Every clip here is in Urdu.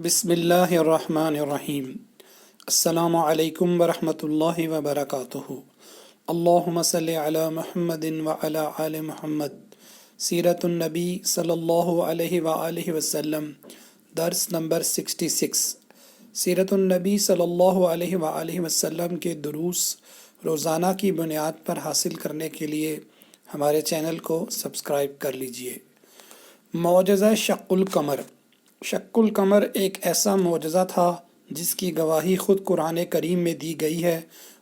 بسم اللہ الرحمن الرحیم۔ السلام علیکم ورحمۃ اللہ وبرکاتہ۔ اللہم صلی علی محمد وعلی آل محمد۔ سیرت النبی صلی اللہ علیہ وآلہ وسلم، درس نمبر 66۔ سیرت النبی صلی اللہ علیہ وآلہ وسلم کے دروس روزانہ کی بنیاد پر حاصل کرنے کے لیے ہمارے چینل کو سبسکرائب کر لیجئے۔ معجزہ شق القمر۔ شق القمر ایک ایسا معجزہ تھا جس کی گواہی خود قرآن کریم میں دی گئی ہے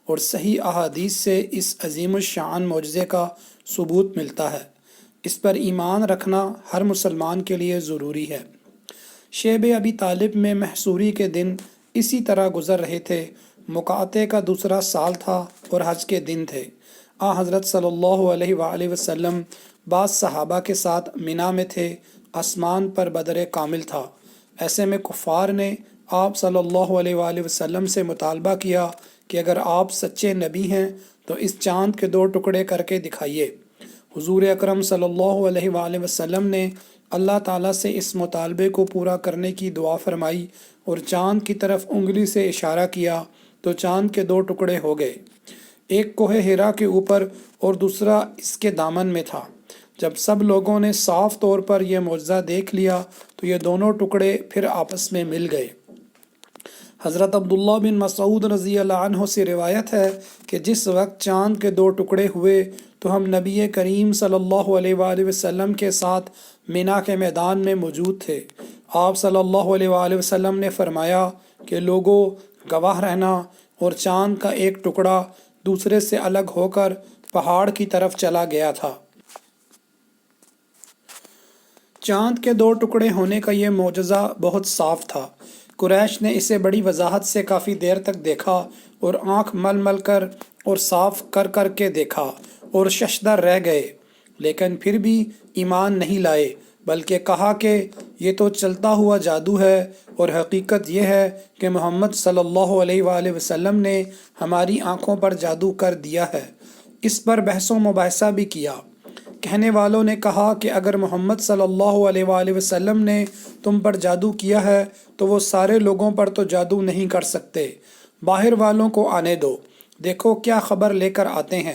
اور صحیح احادیث سے اس عظیم الشان معجزے کا ثبوت ملتا ہے۔ اس پر ایمان رکھنا ہر مسلمان کے لیے ضروری ہے۔ شیب ابی طالب میں محصوری کے دن اسی طرح گزر رہے تھے۔ مقاطع کا دوسرا سال تھا اور حج کے دن تھے۔ حضرت صلی اللہ علیہ وآلہ وسلم بعض صحابہ کے ساتھ مینا میں تھے۔ آسمان پر بدر کامل تھا۔ ایسے میں کفار نے آپ صلی اللہ علیہ وآلہ وسلم سے مطالبہ کیا کہ اگر آپ سچے نبی ہیں تو اس چاند کے 2 ٹکڑے کر کے دکھائیے۔ حضور اکرم صلی اللہ علیہ وآلہ وسلم نے اللہ تعالیٰ سے اس مطالبے کو پورا کرنے کی دعا فرمائی اور چاند کی طرف انگلی سے اشارہ کیا تو چاند کے 2 ٹکڑے ہو گئے، ایک کوہ ہیرا کے اوپر اور دوسرا اس کے دامن میں تھا۔ جب سب لوگوں نے صاف طور پر یہ معجزہ دیکھ لیا تو یہ دونوں ٹکڑے پھر آپس میں مل گئے۔ حضرت عبداللہ بن مسعود رضی اللہ عنہ سے روایت ہے کہ جس وقت چاند کے 2 ٹکڑے ہوئے تو ہم نبی کریم صلی اللہ علیہ وآلہ وسلم کے ساتھ مینا کے میدان میں موجود تھے۔ آپ صلی اللہ علیہ وآلہ وسلم نے فرمایا کہ لوگوں، گواہ رہنا، اور چاند کا ایک ٹکڑا دوسرے سے الگ ہو کر پہاڑ کی طرف چلا گیا تھا۔ چاند کے 2 ٹکڑے ہونے کا یہ معجزہ بہت صاف تھا۔ قریش نے اسے بڑی وضاحت سے کافی دیر تک دیکھا اور آنکھ مل مل کر اور صاف کر کر کے دیکھا اور ششدر رہ گئے، لیکن پھر بھی ایمان نہیں لائے، بلکہ کہا کہ یہ تو چلتا ہوا جادو ہے، اور حقیقت یہ ہے کہ محمد صلی اللہ علیہ وآلہ وسلم نے ہماری آنکھوں پر جادو کر دیا ہے۔ اس پر بحث و مباحثہ بھی کیا۔ کہنے والوں نے کہا کہ اگر محمد صلی اللہ علیہ وآلہ وسلم نے تم پر جادو کیا ہے تو وہ سارے لوگوں پر تو جادو نہیں کر سکتے، باہر والوں کو آنے دو، دیکھو کیا خبر لے کر آتے ہیں۔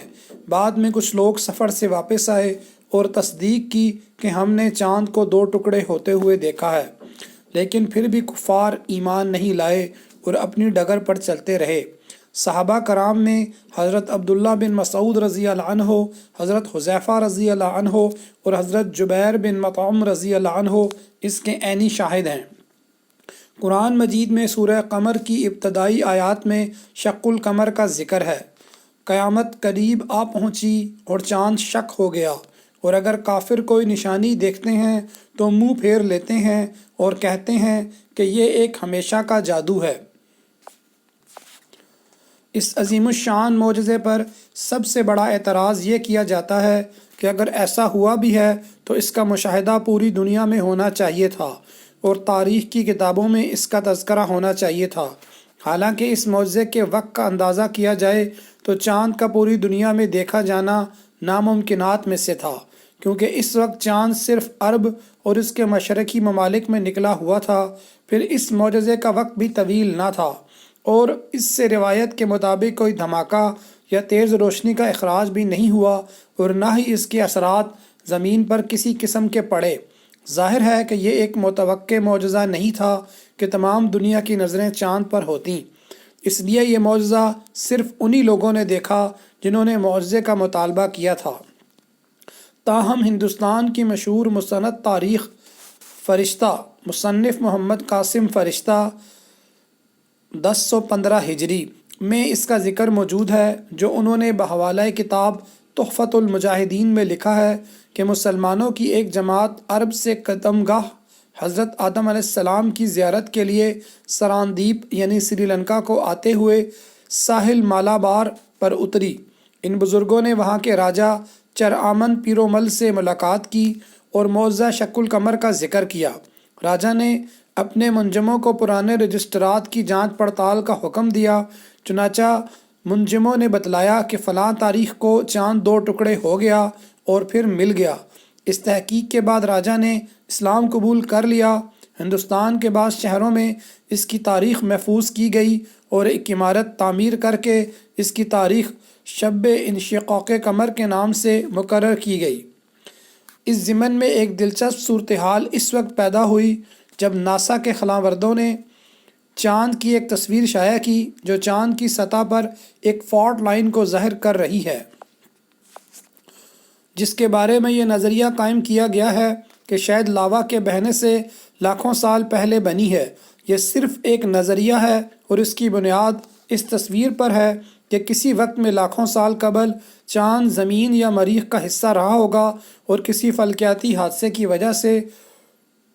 بعد میں کچھ لوگ سفر سے واپس آئے اور تصدیق کی کہ ہم نے چاند کو 2 ٹکڑے ہوتے ہوئے دیکھا ہے، لیکن پھر بھی کفار ایمان نہیں لائے اور اپنی ڈگر پر چلتے رہے۔ صحابہ کرام میں حضرت عبداللہ بن مسعود رضی اللہ عنہ، حضرت حذیفہ رضی اللہ عنہ اور حضرت جبیر بن مطعم رضی اللہ عنہ اس کے عینی شاہد ہیں۔ قرآن مجید میں سورہ قمر کی ابتدائی آیات میں شق القمر کا ذکر ہے۔ قیامت قریب آ پہنچی اور چاند شق ہو گیا، اور اگر کافر کوئی نشانی دیکھتے ہیں تو منہ پھیر لیتے ہیں اور کہتے ہیں کہ یہ ایک ہمیشہ کا جادو ہے۔ اس عظیم الشان معجزے پر سب سے بڑا اعتراض یہ کیا جاتا ہے کہ اگر ایسا ہوا بھی ہے تو اس کا مشاہدہ پوری دنیا میں ہونا چاہیے تھا اور تاریخ کی کتابوں میں اس کا تذکرہ ہونا چاہیے تھا۔ حالانکہ اس معجزے کے وقت کا اندازہ کیا جائے تو چاند کا پوری دنیا میں دیکھا جانا ناممکنات میں سے تھا، کیونکہ اس وقت چاند صرف عرب اور اس کے مشرقی ممالک میں نکلا ہوا تھا۔ پھر اس معجزے کا وقت بھی طویل نہ تھا، اور اس سے روایت کے مطابق کوئی دھماکہ یا تیز روشنی کا اخراج بھی نہیں ہوا، اور نہ ہی اس کے اثرات زمین پر کسی قسم کے پڑے۔ ظاہر ہے کہ یہ ایک متوقع معجزہ نہیں تھا کہ تمام دنیا کی نظریں چاند پر ہوتیں، اس لیے یہ معجزہ صرف انہی لوگوں نے دیکھا جنہوں نے معجزے کا مطالبہ کیا تھا۔ تاہم ہندوستان کی مشہور مستند تاریخ فرشتہ مصنف محمد قاسم فرشتہ 1015 ہجری میں اس کا ذکر موجود ہے، جو انہوں نے بحوالہ کتاب تحفۃ المجاہدین میں لکھا ہے کہ مسلمانوں کی ایک جماعت عرب سے قدم گاہ حضرت آدم علیہ السلام کی زیارت کے لیے سراندیپ یعنی سری لنکا کو آتے ہوئے ساحل مالابار پر اتری۔ ان بزرگوں نے وہاں کے راجہ چرآمن پیرومل سے ملاقات کی اور معجزہ شق القمر کا ذکر کیا۔ راجہ نے اپنے منجموں کو پرانے رجسٹرات کی جانچ پڑتال کا حکم دیا۔ چنانچہ منجموں نے بتلایا کہ فلاں تاریخ کو چاند 2 ٹکڑے ہو گیا اور پھر مل گیا۔ اس تحقیق کے بعد راجہ نے اسلام قبول کر لیا۔ ہندوستان کے بعض شہروں میں اس کی تاریخ محفوظ کی گئی اور ایک عمارت تعمیر کر کے اس کی تاریخ شب انشقاق قمر کے نام سے مقرر کی گئی۔ اس ضمن میں ایک دلچسپ صورتحال اس وقت پیدا ہوئی جب ناسا کے خلاء وردوں نے چاند کی ایک تصویر شائع کی جو چاند کی سطح پر ایک فالٹ لائن کو ظاہر کر رہی ہے، جس کے بارے میں یہ نظریہ قائم کیا گیا ہے کہ شاید لاوا کے بہنے سے لاکھوں سال پہلے بنی ہے۔ یہ صرف ایک نظریہ ہے اور اس کی بنیاد اس تصویر پر ہے کہ کسی وقت میں لاکھوں سال قبل چاند زمین یا مریخ کا حصہ رہا ہوگا اور کسی فلکیاتی حادثے کی وجہ سے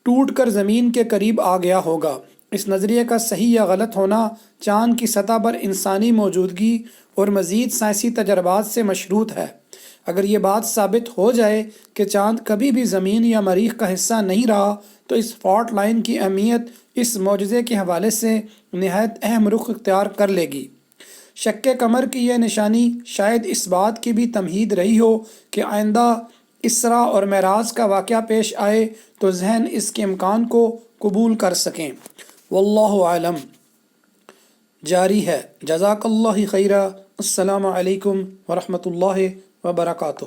ٹوٹ کر زمین کے قریب آ گیا ہوگا۔ اس نظریے کا صحیح یا غلط ہونا چاند کی سطح پر انسانی موجودگی اور مزید سائنسی تجربات سے مشروط ہے۔ اگر یہ بات ثابت ہو جائے کہ چاند کبھی بھی زمین یا مریخ کا حصہ نہیں رہا تو اس فالٹ لائن کی اہمیت اس معجزے کے حوالے سے نہایت اہم رخ اختیار کر لے گی۔ شق قمر کی یہ نشانی شاید اس بات کی بھی تمہید رہی ہو کہ آئندہ اسراء اور معراج کا واقعہ پیش آئے تو ذہن اس کے امکان کو قبول کر سکیں۔ واللہ عالم۔ جاری ہے۔ جزاک اللہ خیرہ۔ السلام علیکم ورحمۃ اللہ وبرکاتہ۔